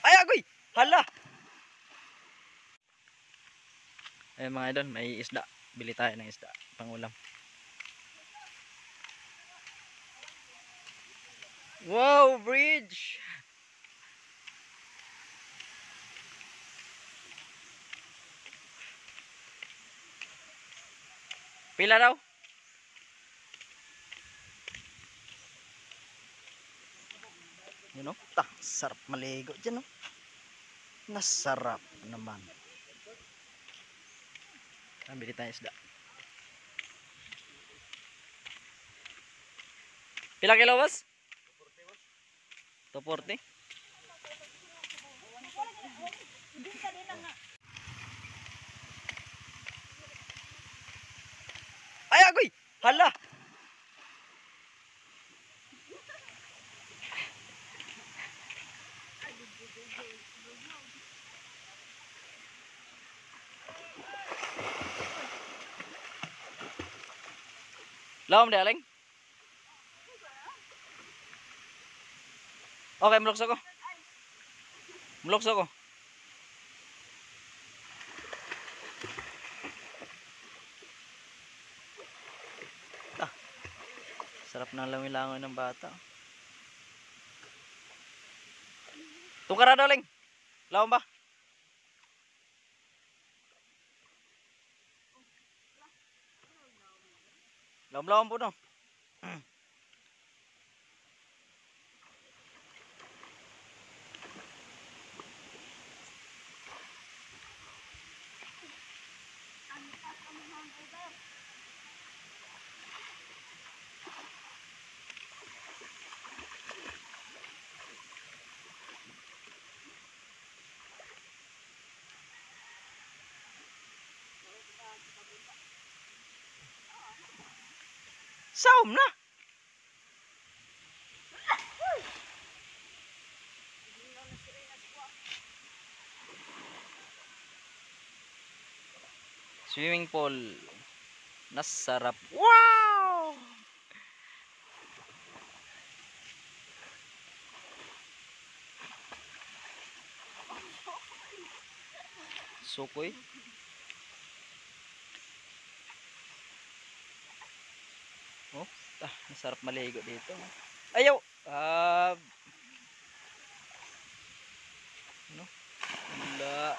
Ay, agoy! Hala! Eh mga idol, may isda. Bili tayo ng isda. Pangulam. Wow, bridge! Pila daw? You know, sarap maligo dyan, no? Nasarap naman. Bili tayo isda. Pila kilo, boss? 240. Ay, agoy! Hala! Lawom di aling? Okay, mulokso ko. Mulokso ko. Sarap ng langoy-langoy ng bata. Tungkara daw, Ling. Lawom ba? Lawom-lawom po, no? Saum na. Swimming pool. Nasarap. Wow! Sukoy. Oh, nasarap maligo dito. Ayaw. No? Wala.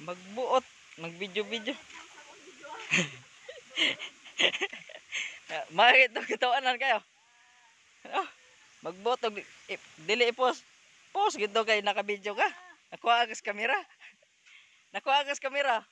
Magbuot, mag-video-video. Makikita kitawanan kayo. Ano? Magbuot, dili i-post. Post gito kay naka-video ka. Nakuha agas kamera. Nakuha agas kamera.